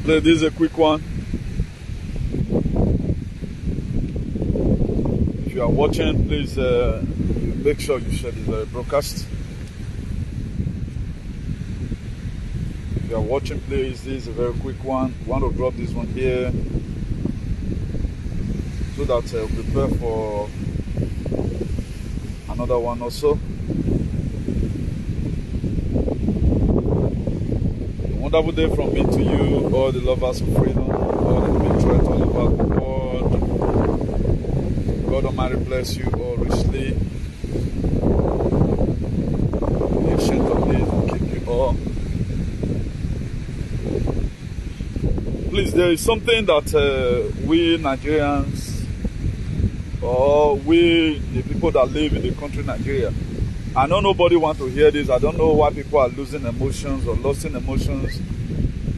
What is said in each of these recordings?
This is a quick one. If you are watching, please make sure you share this broadcast. If you are watching, please, this is a very quick one. We want to drop this one here so that we'll prepare for another one also. Wonderful day from me to you, all the lovers of freedom, all the patriots all over the world. God Almighty bless you all richly. The ancient of days will keep you all. Please, there is something that we Nigerians, or we, the people that live in the country Nigeria, I know nobody wants to hear this. I don't know why people are losing emotions or losing emotions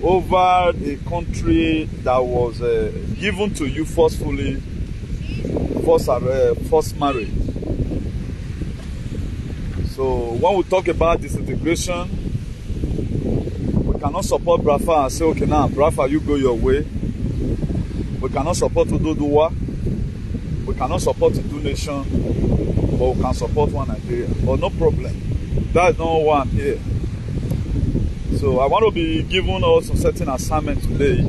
over a country that was given to you forcefully, forced marriage. So when we talk about disintegration, we cannot support Biafra and say, okay, now Biafra, you go your way. We cannot support Udoduwa. We cannot support the two nations. But we can support one Nigeria. But no problem. That is not why I'm here. So I want to be giving us some certain assignment today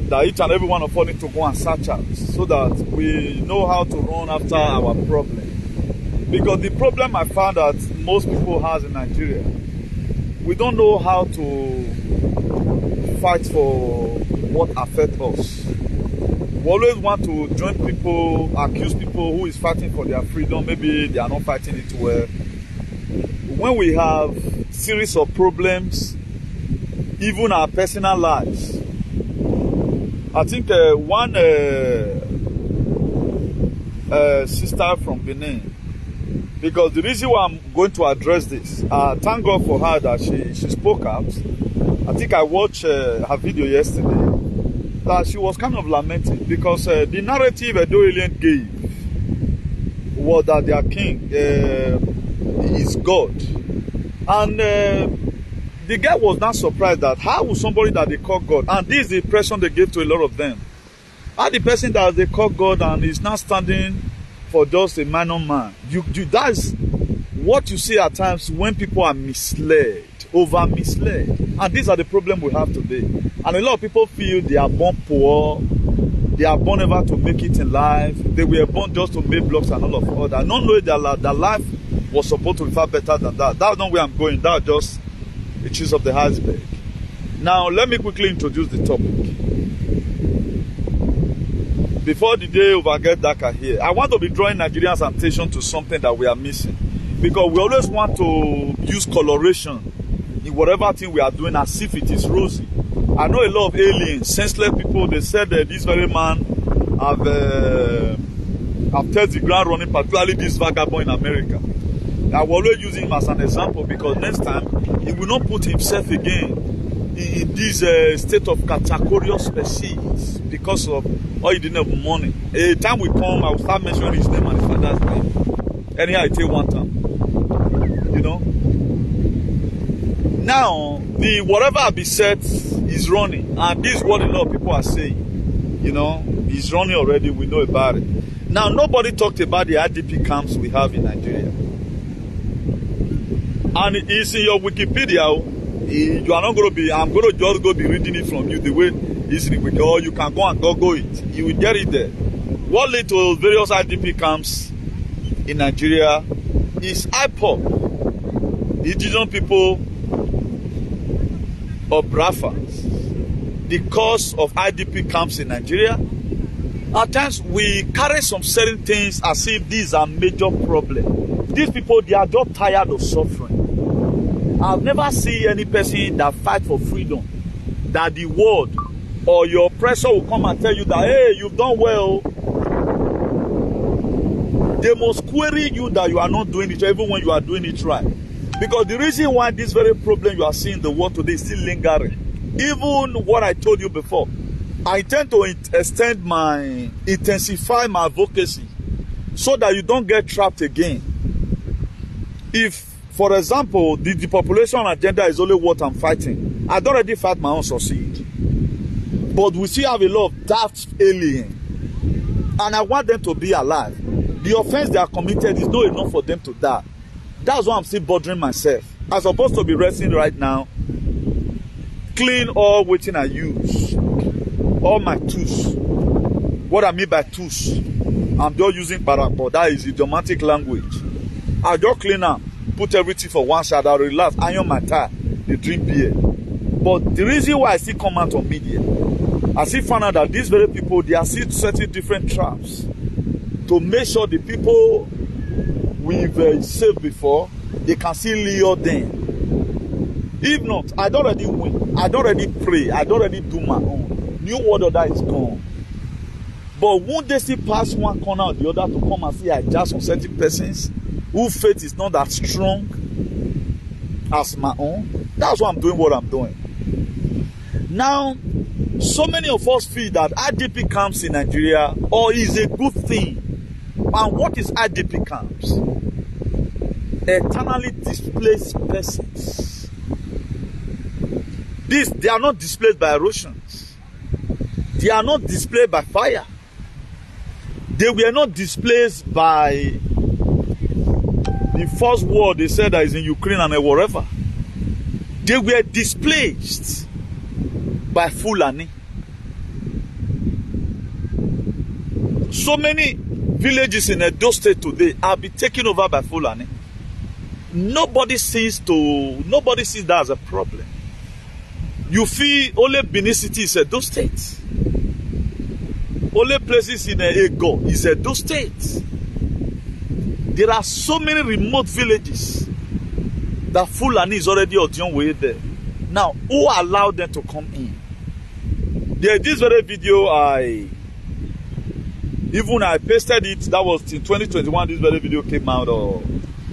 that each and every one of us need to go and search out so that we know how to run after our problem. Because the problem I found that most people has in Nigeria, we don't know how to fight for what affects us. We always want to join people, accuse people who is fighting for their freedom. Maybe they are not fighting it well. When we have series of problems, even our personal lives, I think one sister from Benin, because the reason why I'm going to address this, thank God for her that she spoke out. I think I watched her video yesterday. That she was kind of lamenting because the narrative Edo Alien gave was that their king is God. And the guy was not surprised that how would somebody that they call God, and this is the impression they gave to a lot of them, how the person that they call God and is not standing for just a minor man. That's what you see at times when people are misled, over misled. And these are the problems we have today. And a lot of people feel they are born poor, they are born never to make it in life, they were born just to make blocks and all of that. Not knowing that life was supposed to be far better than that. That's not where I'm going. That's just the choose of the iceberg. Now, let me quickly introduce the topic. Before the day over get darker here, I want to be drawing Nigerians' attention to something that we are missing. Because we always want to use coloration in whatever thing we are doing as if it is rosy. I know a lot of aliens, senseless people, they said that this very man have tested the ground running, particularly this vagabond in America. I will always use him as an example because next time he will not put himself again in this state of categorical species because of all he didn't have money. A time will come, I will start mentioning his name and his father's name. Anyhow, I take one time. You know? Now, the whatever I be said is running. And this is what a lot of people are saying. You know, he's running already, we know about it. Now, nobody talked about the IDP camps we have in Nigeria. And it's in your Wikipedia. You are not going to be, I'm going to just go be reading it from you the way it's in the Wiki. Or you can go and Google it. You will get it there. What led to various IDP camps in Nigeria is Ipob, indigenous people of Biafrans. The cause of IDP camps in Nigeria. At times we carry some certain things as if these are major problems. These people, they are just tired of suffering. I've never seen any person that fight for freedom, that the world or your oppressor will come and tell you that, hey, you've done well. They must query you that you are not doing it, even when you are doing it right. Because the reason why this very problem you are seeing in the world today is still lingering. Even what I told you before, I intend to intensify my advocacy so that you don't get trapped again. If, for example, the depopulation agenda is only what I'm fighting, I'd already fight my own succeed. But we still have a lot of daft aliens. And I want them to be alive. The offense they are committed is not enough for them to die. That's why I'm still bothering myself. I'm supposed to be resting right now. Clean all waiting I use. All my tools. What I mean by tools, I'm just using parapor. That is idiomatic language. I just clean up, put everything for one side, I relax, iron my tie, they drink beer. But the reason why I still come out on media, I still find out that these very people, they are still setting different traps to make sure the people we've saved before, they can still lure them. If not, I'd already win. I'd already pray. I'd already do my own. New world order is gone. But won't they still pass one corner or the other to come and see I just on certain persons whose faith is not that strong as my own? That's why I'm doing what I'm doing. Now, so many of us feel that IDP camps in Nigeria is a good thing. And what is IDP camps? Eternally displaced persons. They are not displaced by erosions. They are not displaced by fire. They were not displaced by the first war they said that is in Ukraine and wherever. They were displaced by Fulani. So many villages in Edo State today have been taken over by Fulani. Nobody sees that as a problem. You feel only Benin City is Edo State. Only places in Ego is Edo State. There are so many remote villages that Fulani is already on their way there. Now, who allowed them to come in? There's this very video I pasted it. That was in 2021. This very video came out, or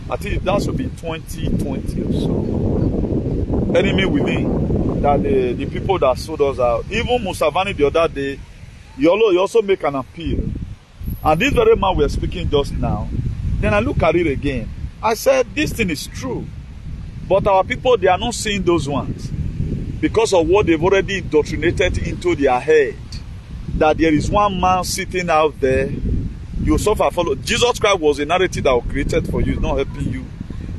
I think that should be 2020 or so. Enemy within, that the people that sold us out. Even Musavani the other day, he also make an appeal. And this very man we are speaking just now, then I look at it again. I said, this thing is true. But our people, they are not seeing those ones. Because of what they've already indoctrinated into their head. That there is one man sitting out there. You suffer, follow. Jesus Christ was a narrative that was created for you. It's not helping you.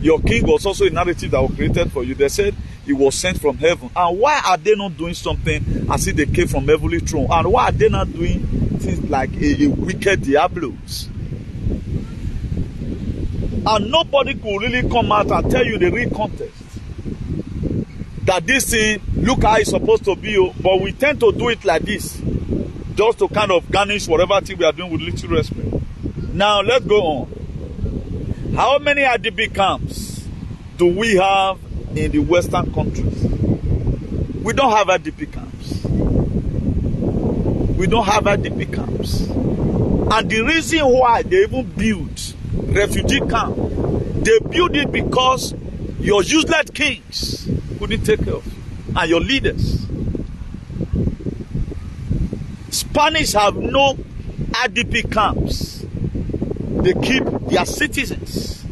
Your king was also a narrative that was created for you. They said he was sent from heaven. And why are they not doing something as if they came from heavenly throne? And why are they not doing things like a wicked Diablos? And nobody could really come out and tell you the real context. That this thing, look how it's supposed to be. But we tend to do it like this. Just to kind of garnish whatever thing we are doing with little respect. Now, let's go on. How many IDP camps do we have in the Western countries? We don't have IDP camps. We don't have IDP camps. And the reason why they even built refugee camp, they built it because your useless kings couldn't take care of you, and your leaders. Spanish have no IDP camps. They keep their citizens.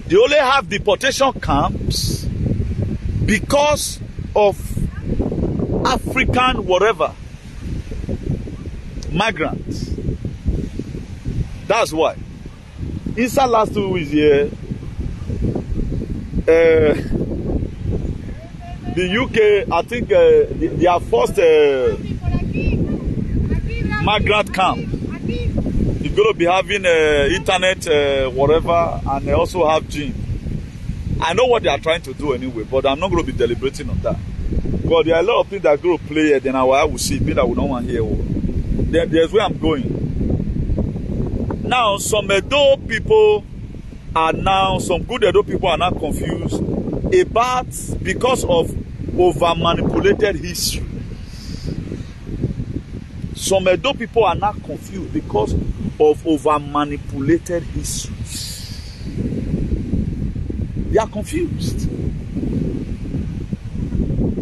They only have deportation camps because of African whatever migrants. That's why. Inside last 2 weeks here, the UK, I think their first migrant camp is going to be having internet, whatever, and they also have gym. I know what they are trying to do anyway, but I'm not going to be deliberating on that. But there are a lot of things that are going to play here, then I will see, me that we don't want to hear. Then there's where I'm going. Now, some Edo people are now, some good Edo people are now confused about, because of over-manipulated history. Some Edo people are now confused because of over-manipulated histories. They are confused.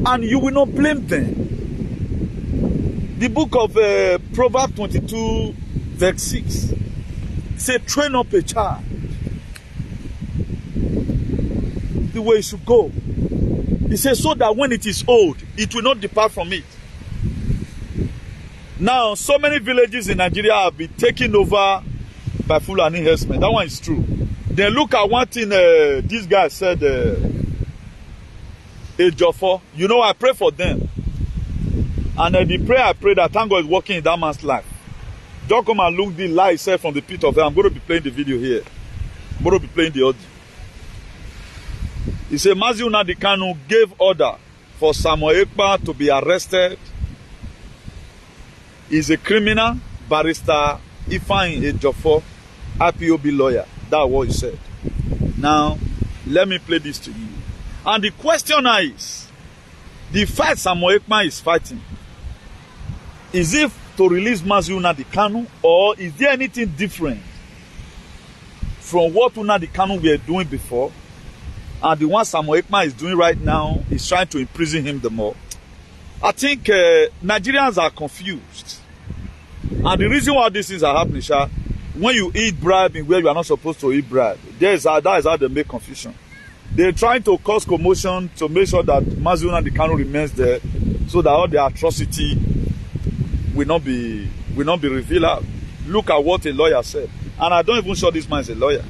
And you will not blame them. The book of Proverbs 22, verse 6 says, train up a child the way it should go. He says, so that when it is old, it will not depart from it. Now, so many villages in Nigeria have been taken over by Fulani herdsmen. That one is true. Then look at one thing this guy said, EJIOFOR. You know, I pray for them. And the prayer I pray that thank God is working in that man's life. Don't come and look the lie said from the pit of hell. I'm going to be playing the video here. I'm going to be playing the audio. He said, NNAMDI KANU gave order for Samuel EKPA to be arrested. He's a criminal. Barrister EFULANI EJIOFOR, Ipob lawyer. That's what he said. Now, let me play this to you. And the question is, the fight Samuel EKPA is fighting, is it to release NNAMDI KANU, or is there anything different from what NNAMDI KANU were doing before, and the one Samuel EKPA is doing right now is trying to imprison him the more? I think Nigerians are confused. And the reason why these things are happening, when you eat bribe in where you are not supposed to eat bribe, that is how they make confusion. They're trying to cause commotion to make sure that NNAMDI KANU remains there, so that all the atrocity will not be revealed out. Look at what a lawyer said. And I don't even sure this man is a lawyer.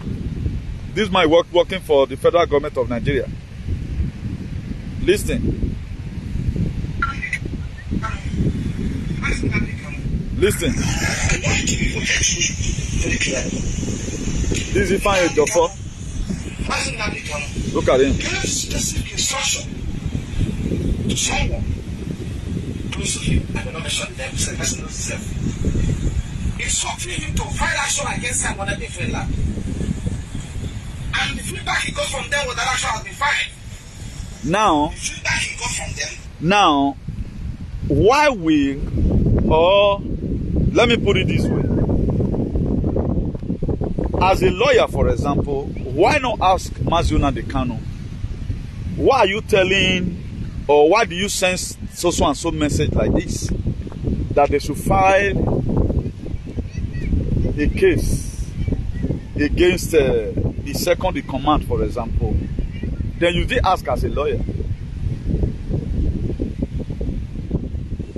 This man working for the federal government of Nigeria. Listen. Listen. This is EFULANI EJIOFOR. Look at him. Give specific instruction to someone close to him and another shot them so the person knows himself. Instructing him to file action against someone that they feel like. And the feedback he got from them was that action has been filed. Now, the feedback he got from them. Now, why we, or let me put it this way. As a lawyer, for example, why not ask NNAMDI KANU, why are you telling, or why do you sense so and so message like this, that they should file a case against the second in command, for example? Then you did ask as a lawyer.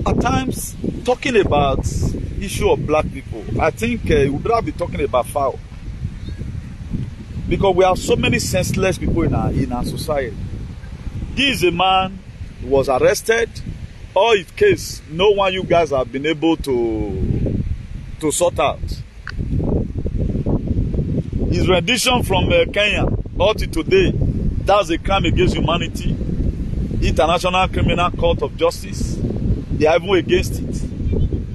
At times, talking about issue of black people, I think we would rather be talking about foul. Because we have so many senseless people in our society. This is a man who was arrested. All his case, no one you guys have been able to sort out. His rendition from Kenya up to today, that's a crime against humanity. International Criminal Court of Justice, they are even against it.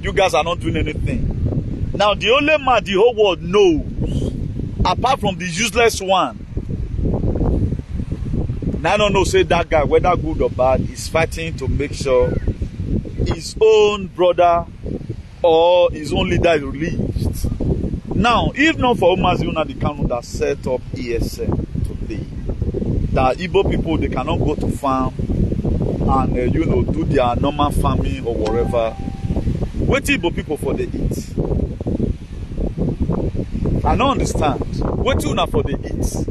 You guys are not doing anything. Now, the only man the whole world knows, apart from the useless one, I don't know, say that guy, whether good or bad, is fighting to make sure his own brother or his own leader is released. Now, if not for NNAMDI KANU that set up ESM today, that Igbo people, they cannot go to farm and do their normal farming or whatever. What Igbo people for the eat? I don't understand. What you not for the eat?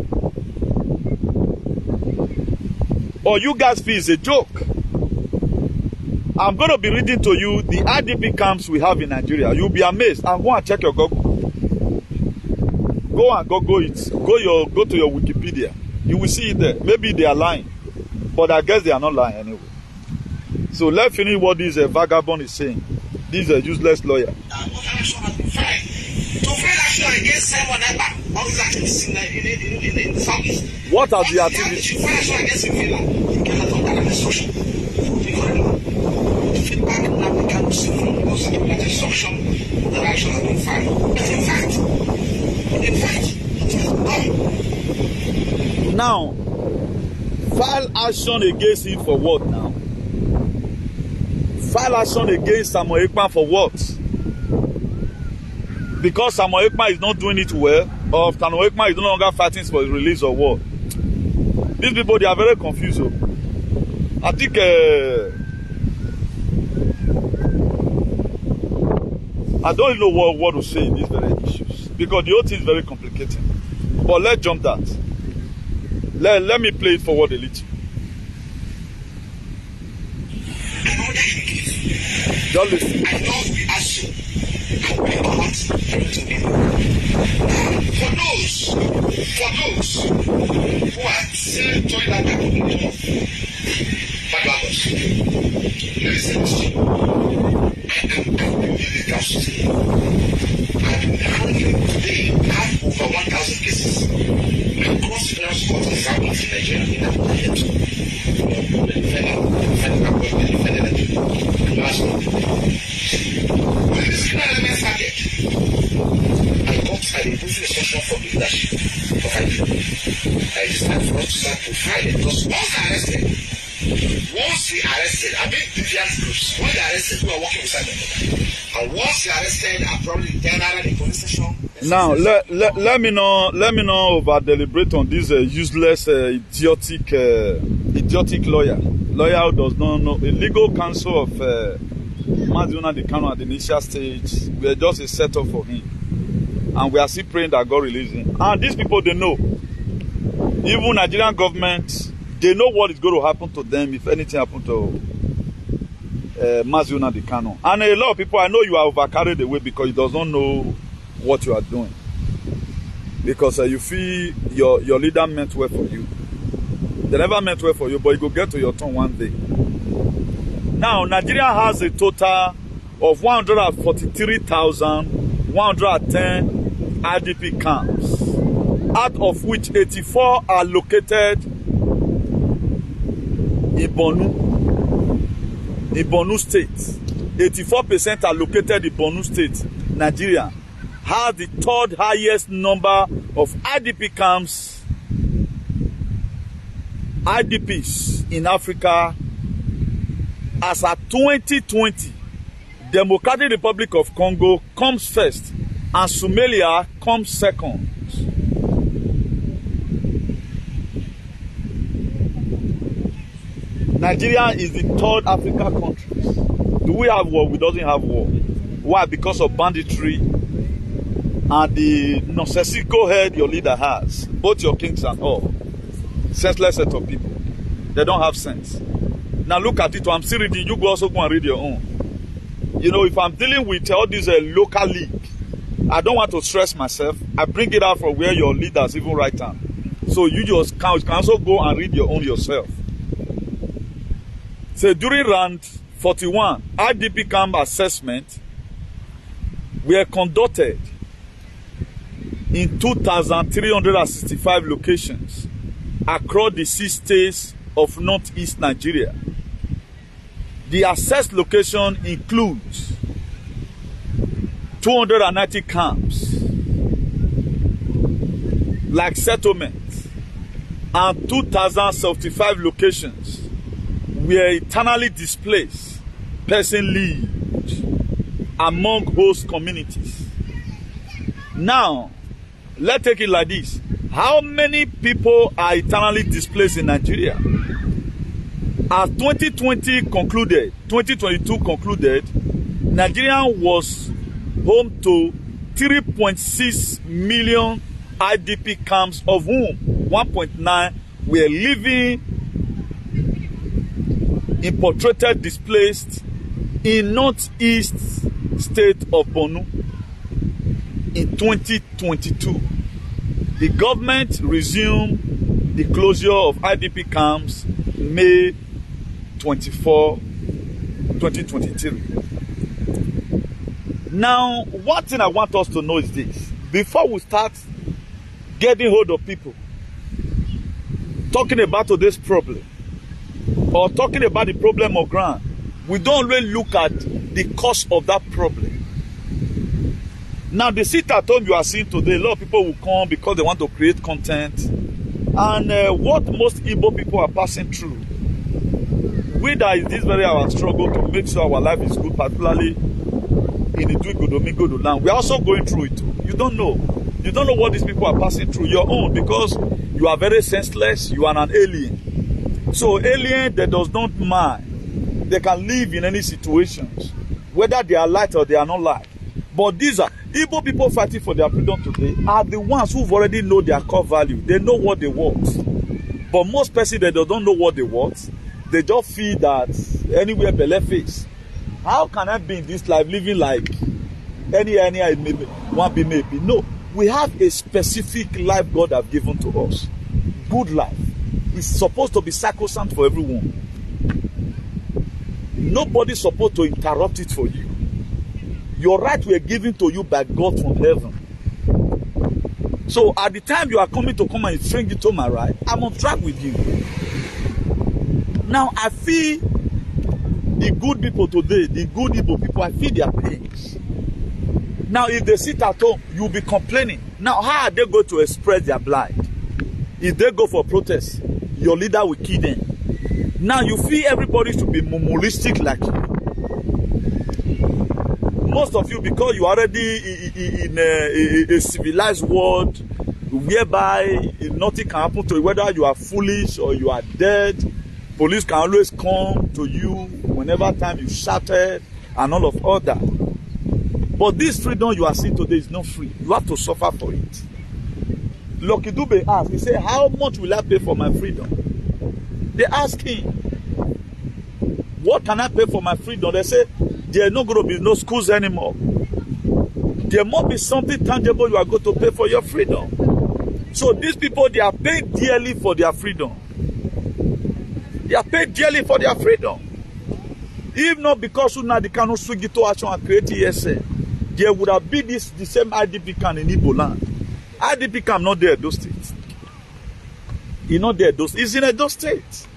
Or you guys feel it's a joke? I'm going to be reading to you the IDP camps we have in Nigeria. You'll be amazed. And go and check your Google. Go and Google it. Go to your Wikipedia. You will see it there. Maybe they are lying. But I guess they are not lying anyway. So let's finish what this vagabond is saying. This is a useless lawyer. What are the activities? Now, file action against him for what now? File action against Samuel EKPA for what? Because Samuel EKPA is not doing it well, or Samuel EKPA is no longer fighting for his release or what? These people, they are very confused. I think I don't know what to say in these very issues, because the whole thing is very complicated. But let's jump that. Let me play it forward a little. Just listen. I know as we got everything in. For those who are still joining that category of Bangladesh, listen to me. I am really lost. I've been handling today, I have over 1,000 cases across various courts and families in Nigeria. In that market, the defendant, last month. When this criminal element started, I got an improving instruction from the leadership of IPOB. I decided for us to start profiling because once they arrested, I mean deviant groups, when they arrested, we are working beside them. And once they arrested, I probably then out of the police station. Now let me not over deliberate on this useless idiotic lawyer who does not know. A legal counsel of NNAMDI KANU at the initial stage. We are just a setup for him, and we are still praying that God release him. And these people, they know, even Nigerian government, they know what is going to happen to them if anything happens to NNAMDI KANU. And a lot of people, I know you are overcarried away because you does not know what you are doing, because you feel your leader meant well for you. They never meant well for you, but you go get to your turn one day. Now Nigeria has a total of 143,110 IDP camps, out of which 84 are located in Borno State. 84% are located in Borno State. Nigeria has the third highest number of IDP camps, IDPs in Africa. As at 2020, Democratic Republic of Congo comes first and Somalia comes second. Nigeria is the third African country. Do we have war? We don't have war. Why? Because of banditry and the nonsensical head your leader has. Both your kings and all. Senseless set of people. They don't have sense. Now look at it. I'm still reading. You go also go and read your own. You know, if I'm dealing with all these local league, I don't want to stress myself. I bring it out from where your leaders even write down. So you just can also go and read your own yourself. So during round 41, IDP camp assessment were conducted in 2,365 locations across the 6 states of northeast Nigeria. The assessed location includes 290 camps, like settlements, and 2,075 locations where eternally displaced persons lived among host communities. Now, let's take it like this. How many people are eternally displaced in Nigeria? As 2022 concluded, Nigeria was home to 3.6 million IDP camps, of whom 1.9 were living in portrayed displaced in northeast state of Borno. In 2022, the government resumed the closure of IDP camps May 24, 2023. Now, one thing I want us to know is this. Before we start getting hold of people, talking about today's problem, or talking about the problem of ground, we don't really look at the cause of that problem. Now, the sit at home you are seeing today, a lot of people will come because they want to create content. And what most Igbo people are passing through, we that is this very our struggle to make sure our life is good, particularly in the Domingo land. We are also going through it. You don't know. You don't know what these people are passing through. Your own, because you are very senseless. You are an alien. So alien that does not mind. They can live in any situations, whether they are light or they are not light. But these are Igbo people fighting for their freedom today are the ones who've already know their core value. They know what they want. But most persons that don't know what they want, they just feel that anywhere belle face. How can I be in this life living like any one be maybe. No, we have a specific life God have given to us. Good life. It's supposed to be sacrosanct for everyone. Nobody's supposed to interrupt it for you. Your rights were given to you by God from heaven. So at the time you are coming to come and infringe into my right, I'm on track with you. Now I feel the good people today, the good Igbo people, I feel their pains. Now if they sit at home, you'll be complaining. Now how are they going to express their blight? If they go for protest, your leader will kill them. Now you feel everybody should be murmuristic like you. Most of you, because you are already in a civilized world whereby nothing can happen to you, whether you are foolish or you are dead, police can always come to you whenever time you shouted and all that. But this freedom you are seeing today is not free. You have to suffer for it. Lucky Dube asked, he said, how much will I pay for my freedom? They ask him, what can I pay for my freedom? They say, there are not going to be no schools anymore. There must be something tangible you are going to pay for your freedom. So these people, they are paid dearly for their freedom. They are paid dearly for their freedom. If not because the KANU swing to action and create ESN, there would have been the same IDP camp in Igbo land. IDP camp not there those states. It's not there those. It's in Edo State.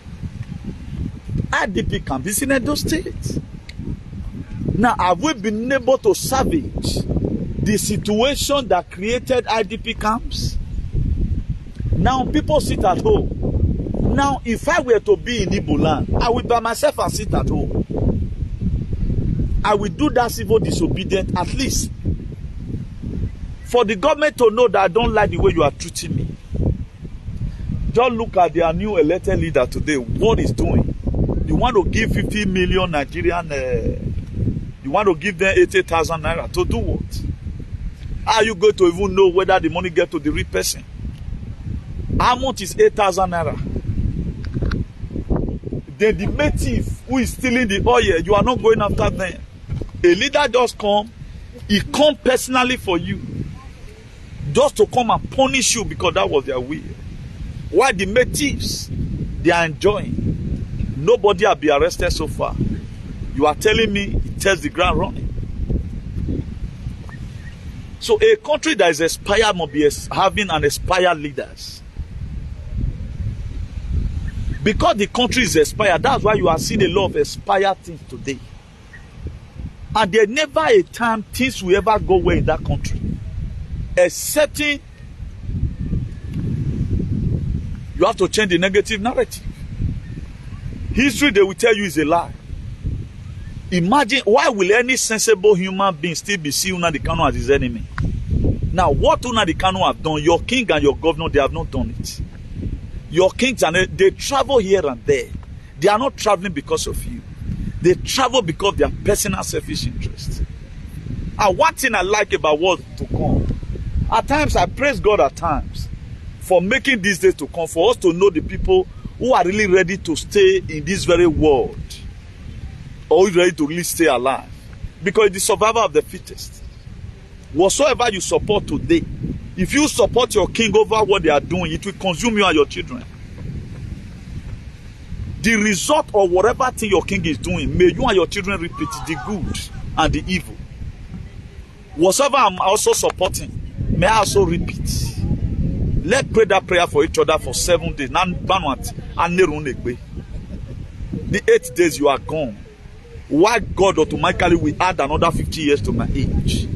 IDP camp is in Edo State. Now, have we been able to salvage the situation that created IDP camps? Now, people sit at home. Now, if I were to be in Igbo land, I would by myself and sit at home. I will do that civil disobedience at least for the government to know that I don't like the way you are treating me. Just look at their new elected leader today, what he's doing. You want to give 50 million Nigerian, you want to give them 80,000 naira to do what? Are you going to even know whether the money gets to the real person? How much is 8,000 naira? Then the native who is stealing the oil, you are not going after them. A leader just come, he come personally for you. Just to come and punish you because that was their will. Why the natives, they are enjoying. Nobody has been arrested so far. You are telling me it tells the ground running. So a country that is aspired must be having an aspired leaders. Because the country is expired, that's why you are seeing a lot of expired things today. And there's never a time things will ever go well in that country. Excepting you have to change the negative narrative. History, they will tell you, is a lie. Imagine, why will any sensible human being still be seeing Nnamdi Kanu as his enemy? Now, what Nnamdi Kanu have done, your king and your governor, they have not done it. Your kings, they travel here and there. They are not traveling because of you. They travel because of their personal selfish interest. And one thing I like about what's to come, at times I praise God at times for making these days to come, for us to know the people who are really ready to stay in this very world, or ready to really stay alive. Because it's the survival of the fittest. Whatsoever you support today, if you support your king over what they are doing, it will consume you and your children. The result of whatever thing your king is doing, may you and your children repeat the good and the evil. Whatever I'm also supporting, may I also repeat. Let's pray that prayer for each other for 7 days. The 8 days you are gone. Why God automatically will add another 50 years to my age?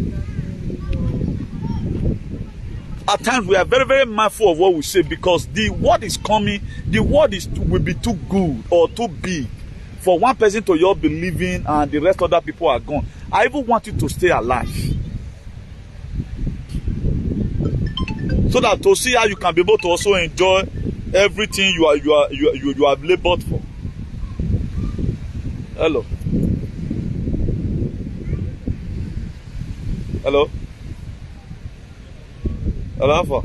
At times we are very, very mindful of what we say, because the word is coming, the word will be too good or too big for one person to just be living and the rest of the people are gone. I even want you to stay alive, so that to see how you can be able to also enjoy everything you have labored for. Hello. Hello. Hello, Alpha.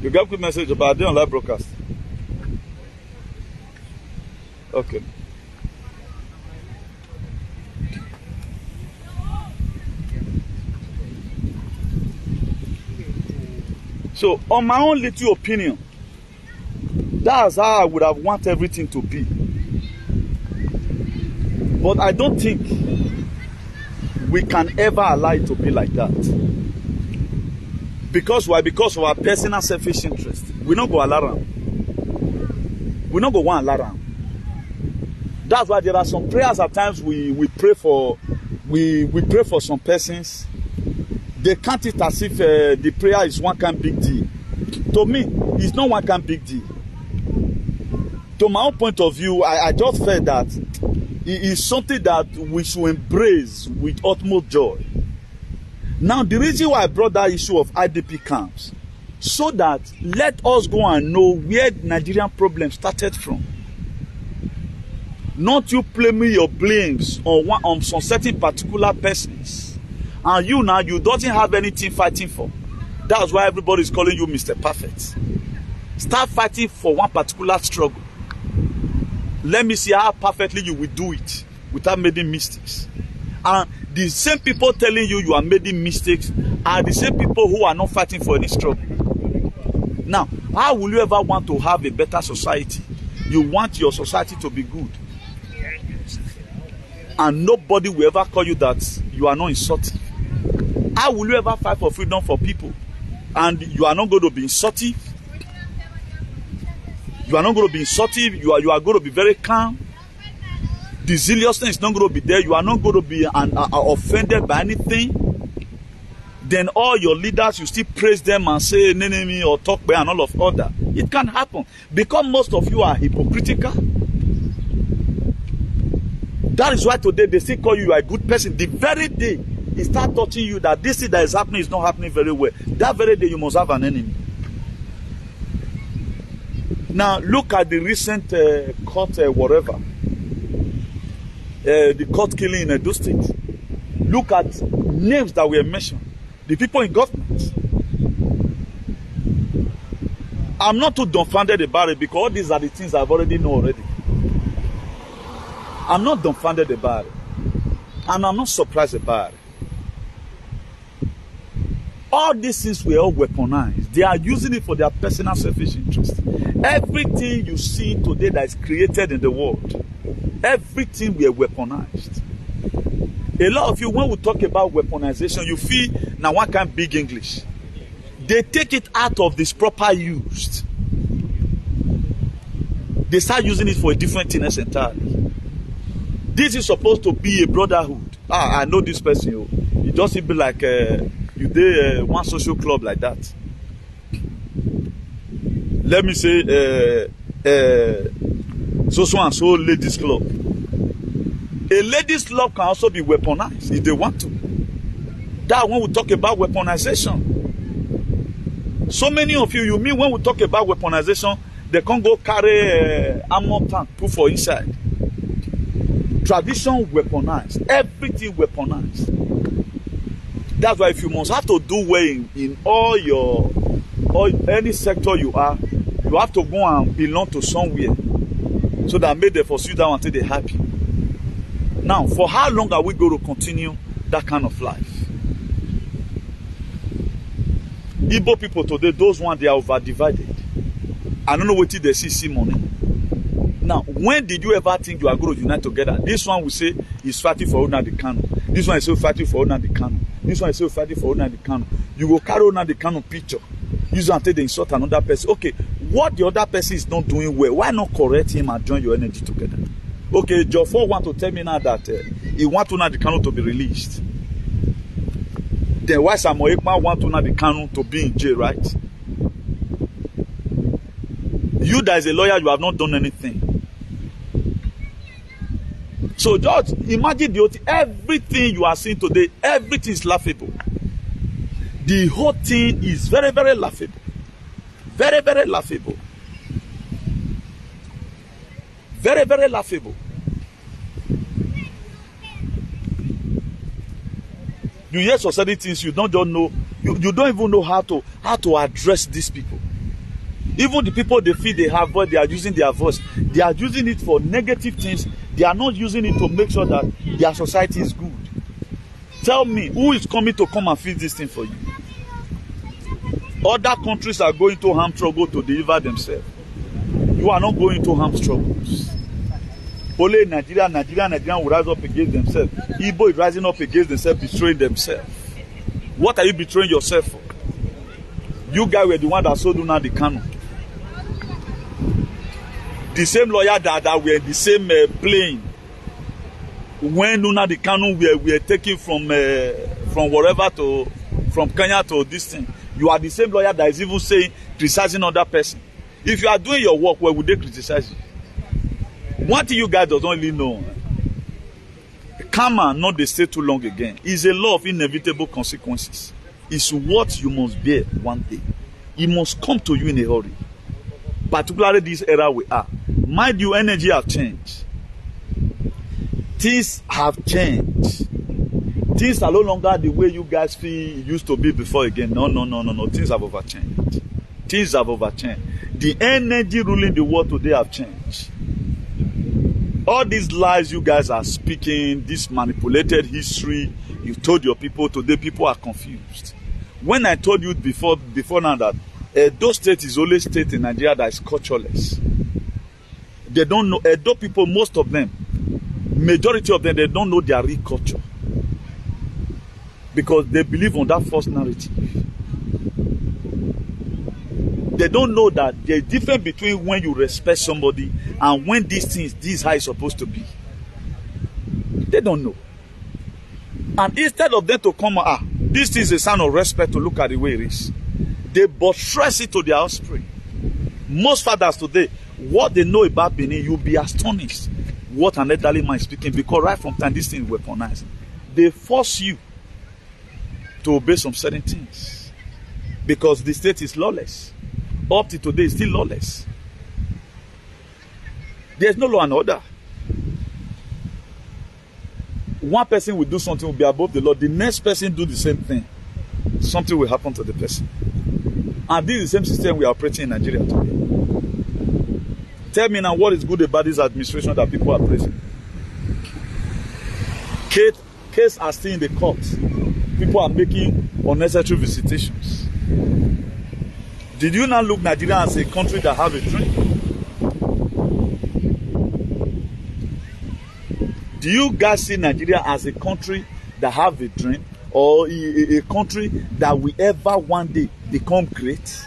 You got a quick message about the live broadcast. Okay. So, on my own little opinion, that's how I would have wanted everything to be. But I don't think we can ever allow it to be like that. Because why? Because of our personal selfish interest. We don't go allow them. We don't go one allow them. That's why there are some prayers at times we pray for. We pray for some persons. They count it as if the prayer is one kind big deal. To me, it's not one kind big deal. To my own point of view, I just felt that it is something that we should embrace with utmost joy. Now, the reason why I brought that issue of IDP camps, so that let us go and know where the Nigerian problem started from. Not you blaming your blames on some certain particular persons. And you now, you don't have anything fighting for. That's why everybody is calling you Mr. Perfect. Start fighting for one particular struggle. Let me see how perfectly you will do it without making mistakes. And the same people telling you are making mistakes are the same people who are not fighting for any struggle. Now, how will you ever want to have a better society? You want your society to be good. And nobody will ever call you that you are not insulting. How will you ever fight for freedom for people? And you are not going to be insulting. You are not going to be insultive. You are going to be very calm. The zealousness is not going to be there. You are not going to be offended by anything. Then all your leaders, you still praise them and say NNAMDI or talk by and all of other. It can happen because most of you are hypocritical. That is why today they still call you a good person. The very day he start touching you that this thing that is happening is not happening very well, that very day you must have an enemy. Now look at the recent court whatever. The court killing in Edo State. Look at names that were mentioned. The people in government. I'm not too dumbfounded about it because these are the things I've already know already. I'm not dumbfounded about it. And I'm not surprised about it. All these things were all weaponized. They are using it for their personal selfish interest. Everything you see today that is created in the world, everything were weaponized. A lot of you, when we talk about weaponization, you feel now one kind big English. They take it out of this proper use. They start using it for a different thing entirely. This is supposed to be a brotherhood. I know this person. It doesn't be like you did one social club like that. Let me say so and so ladies club. A ladies club can also be weaponized if they want to. That when we talk about weaponization. So many of you mean when we talk about weaponization, they can't go carry armor tank, put for inside. Tradition weaponized, everything weaponized. That's why if you must have to do well in any sector you are, you have to go and belong to somewhere so that may they pursue that until they're happy. Now, for how long are we going to continue that kind of life? Igbo people today, those ones, they are over-divided. I don't know what they see money. Now, when did you ever think you are going to unite together? This one will say he's fighting for NNAMDI KANU. This one is still fighting for NNAMDI KANU. This one is still fighting for NNAMDI KANU. You go carry NNAMDI KANU picture. Use it until they insult another person. Okay, what the other person is not doing well, why not correct him and join your energy together? Okay, EJIOFOR want to tell me now that he wants NNAMDI KANU to be released. Then why Samuel Ekman want NNAMDI KANU to be in jail, right? You that is a lawyer, you have not done anything. So just imagine everything you are seeing today, everything is laughable. The whole thing is very, very laughable. Very, very laughable. Very, very laughable. You hear society things you don't know. You don't even know how to address these people. Even the people they feel they have voice, they are using their voice. They are using it for negative things. They are not using it to make sure that their society is good. Tell me, who is coming to come and fix this thing for you? Other countries are going to armed struggle to deliver themselves. You are not going to armed struggles. Only Nigeria will rise up against themselves. Igbo is rising up against themselves, betraying themselves. What are you betraying yourself for? You guys were the one that sold Una the KANU. The same lawyer that were in the same plane when Una the KANU were taken from wherever from Kenya to this thing. You are the same lawyer that is even saying, criticizing other person. If you are doing your work, where would they criticize you? One thing you guys don't really know, karma not they stay too long again. Is a law of inevitable consequences. It's what you must bear one day. It must come to you in a hurry. Particularly this era we are. Mind you, energy have changed. Things have changed. Things are no longer the way you guys feel it used to be before again. No. Things have overchanged. Things have overchanged. The energy ruling the world today have changed. All these lies you guys are speaking, this manipulated history you told your people today, people are confused. When I told you before now that Edo State is the only state in Nigeria that is cultureless. They don't know, Edo people, most of them, majority of them, they don't know their real culture. Because they believe on that false narrative. They don't know that there's a difference between when you respect somebody and when these things, this is how it's supposed to be. They don't know. And instead of them to come, this is a sign of respect to look at the way it is. They buttress it to their offspring. Most fathers today, what they know about Benin, you'll be astonished what an elderly man is speaking, because right from time, this thing is weaponized. They force you to obey some certain things because the state is lawless. Up to today, it's still lawless. There's no law and order. One person will do something, will be above the law. The next person do the same thing. Something will happen to the person. And this is the same system we are operating in Nigeria today. Tell me now what is good about this administration that people are praising. Cases are still in the court. People are making unnecessary visitations. Did you not look Nigeria as a country that have a dream? Do you guys see Nigeria as a country that have a dream, or a country that will ever one day become great?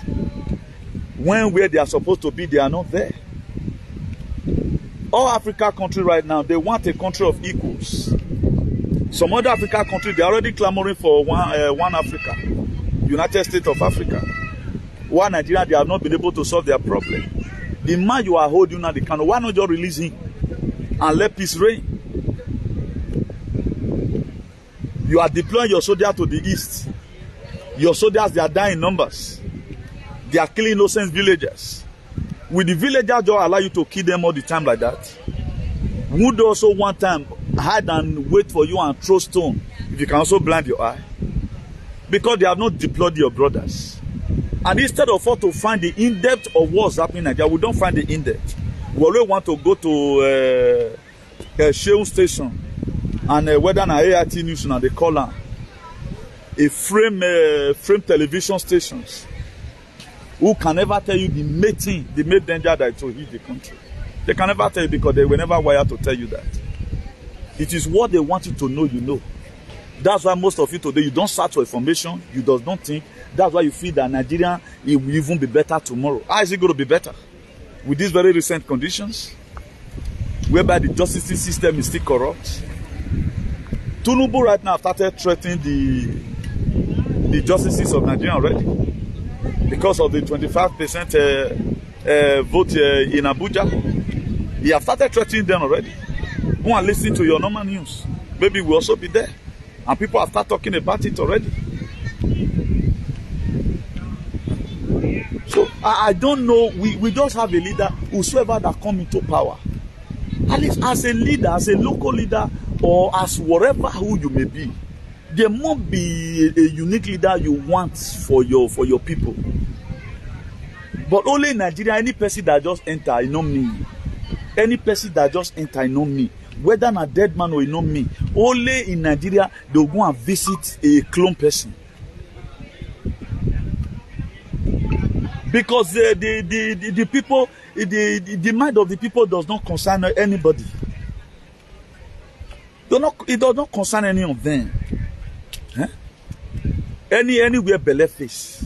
When where they are supposed to be, they are not there. All Africa countries right now, they want a country of equals. Some other African countries, they are already clamoring for one Africa, United States of Africa. While Nigeria, they have not been able to solve their problem. The man you are holding now, the KANU, why not just release him and let peace reign? You are deploying your soldiers to the east. Your soldiers, they are dying in numbers. They are killing innocent villagers. Will the villagers just allow you to kill them all the time like that? Would also one time hide and wait for you and throw stone if you can also blind your eye? Because they have not deployed your brothers. And instead of us to find the in-depth of what's happening in Nigeria, we don't find the in-depth. We always want to go to Shehu Station and whether an AIT News now they call them a frame television stations who can never tell you the main thing, the main danger that it will hit the country. They can never tell you because they were never wired to tell you that. It is what they want you to know, you know. That's why most of you today, you don't search for information, you just don't think. That's why you feel that Nigeria, it will even be better tomorrow. How is it going to be better? With these very recent conditions, whereby the justice system is still corrupt. Tinubu right now started threatening the justices of Nigeria already because of the 25% vote in Abuja. He has started threatening them already. Go and listen to your normal news. Maybe we'll also be there. And people have started talking about it already. So I don't know. We just have a leader, whosoever that come into power. At least as a leader, as a local leader, or as whatever who you may be, there must be a unique leader you want for your people. But only in Nigeria, any person that just enter, you know me. Any person that just enter, you know me. Whether a dead man or you know me. Only in Nigeria, they'll go and visit a clone person. Because the people, the mind of the people does not concern anybody. It does not concern any of them. Huh? Anywhere belle face.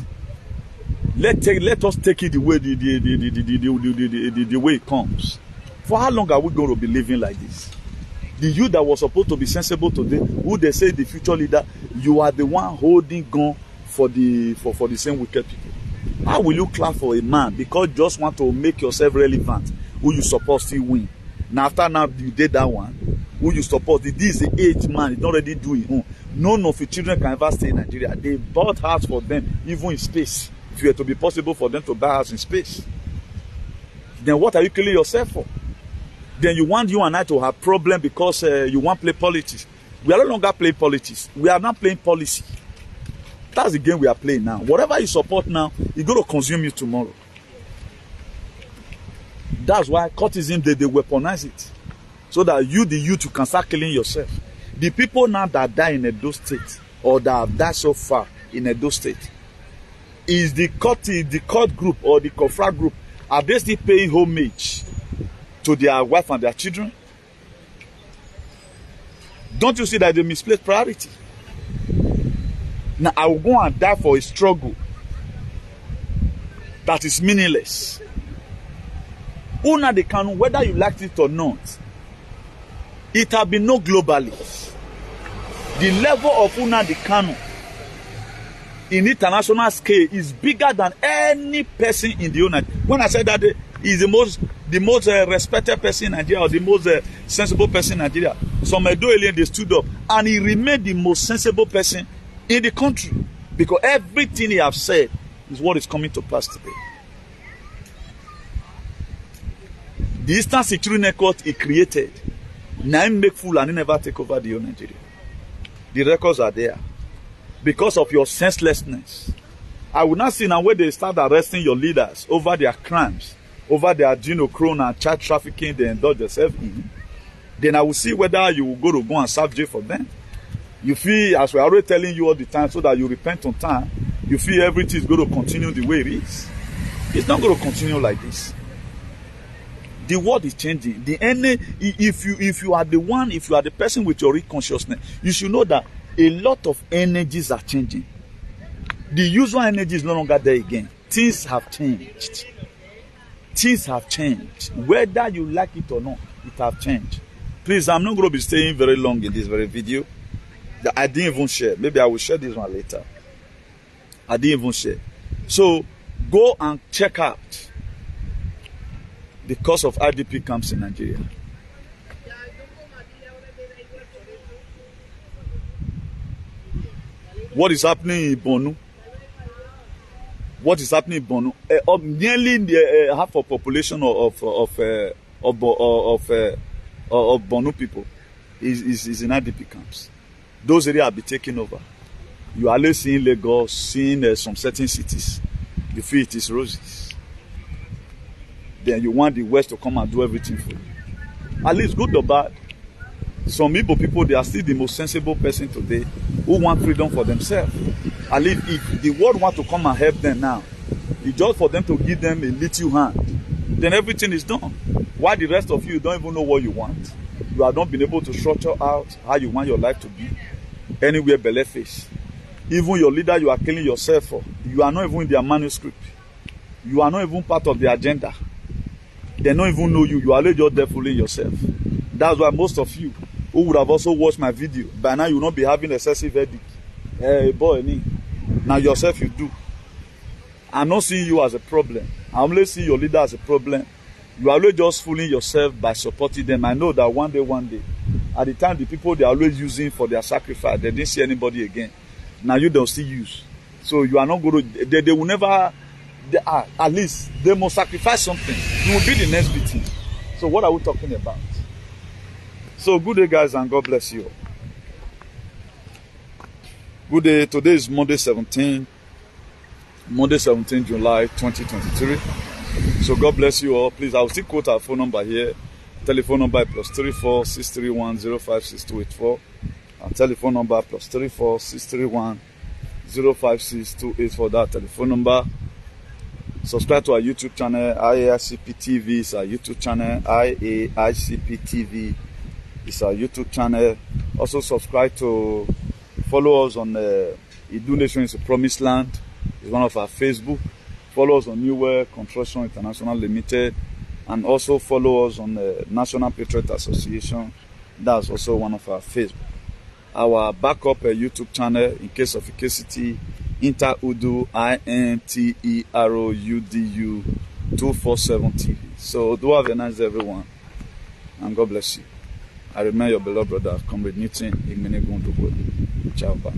Let us take it the way it comes. For how long are we going to be living like this? The youth that was supposed to be sensible today, who they say the future leader, you are the one holding gun for the same wicked people. How will you clap for a man because you just want to make yourself relevant? Who you support still win? Now after now you did that one. Who you support? This is the age man. He's not already doing. None of your children can ever stay in Nigeria. They bought house for them, even in space. If it were to be possible for them to buy house in space, then what are you killing yourself for? Then you want you and I to have problem because you want to play politics. We are no longer playing politics. We are not playing policy. That's the game we are playing now. Whatever you support now, it's going to consume you tomorrow. That's why cultism, they weaponize it. So that you, the youth, you can start killing yourself. The people now that die in Edo State, or that have died so far in Edo State, is the court group or the Kofra group, are they still paying homage to their wife and their children? Don't you see that they misplaced priority? Now I will go and die for a struggle that is meaningless. Una the KANU, whether you liked it or not, it has been known globally. The level of Una the KANU in international scale is bigger than any person in the United. When I said that is the most respected person in Nigeria, or the most sensible person in Nigeria, some Edo alien, they stood up and he remained the most sensible person in the country, because everything he have said is what is coming to pass today. The Eastern Security Network he created, now make FULANI never take over the whole Nigeria. The records are there. Because of your senselessness. I will not see now where they start arresting your leaders over their crimes, over their genochrone and child trafficking they indulge themselves in. Then I will see whether you will go and serve jail for them. You feel, as we are already telling you all the time, so that you repent on time, you feel everything is going to continue the way it is. It's not going to continue like this. The world is changing. If you are the person with your real consciousness, you should know that a lot of energies are changing. The usual energy is no longer there again. Things have changed. Things have changed. Whether you like it or not, it has changed. Please, I'm not going to be staying very long in this very video. I didn't even share. Maybe I will share this one later. I didn't even share. So, go and check out the cost of IDP camps in Nigeria. What is happening in Borno? What is happening in Borno? Nearly half of population of Borno people is in IDP camps. Those areas will be taken over. You are always seeing Lagos, seeing some certain cities. You feel it is roses. Then you want the West to come and do everything for you. At least good or bad. Some Igbo people, they are still the most sensible person today who want freedom for themselves. At least if the world want to come and help them now, it's just for them to give them a little hand. Then everything is done. Why the rest of you don't even know what you want? You have not been able to structure out how you want your life to be. Anywhere belle face. Even your leader you are killing yourself for, you are not even in their manuscript. You are not even part of the agenda. They don't even know you. You are just there fooling yourself. That's why most of you who would have also watched my video, by now you will not be having excessive headache. Hey, boy, now yourself you do. I'm not seeing you as a problem. I only see your leader as a problem. You are always just fooling yourself by supporting them. I know that one day, at the time the people they are always using for their sacrifice, they didn't see anybody again. Now you don't see use. So you are not going to, they will never, at least they must sacrifice something. You will be the next victim. So what are we talking about? So good day guys, and God bless you. Good day. Today is Monday 17 July 2023. So God bless you all. Please, I will still quote our phone number here. Telephone number +34 631 056284. Our telephone number +34 631 056284. That telephone number. Subscribe to our YouTube channel. IAICP TV is our YouTube channel. IAICP TV is our YouTube channel. Also subscribe to, follow us on Idu Nation is a Promised Land. It's one of our Facebook. Follow us on New World Construction International Limited. And also follow us on the National Patriot Association. That's also one of our Facebook. Our backup YouTube channel, in case of EKCT, InterUdu, INTEROUDU 247 TV. So do have a nice day, everyone, and God bless you. I remain your beloved brother, Comrade Newton Igmenegundugu. Ciao, bye.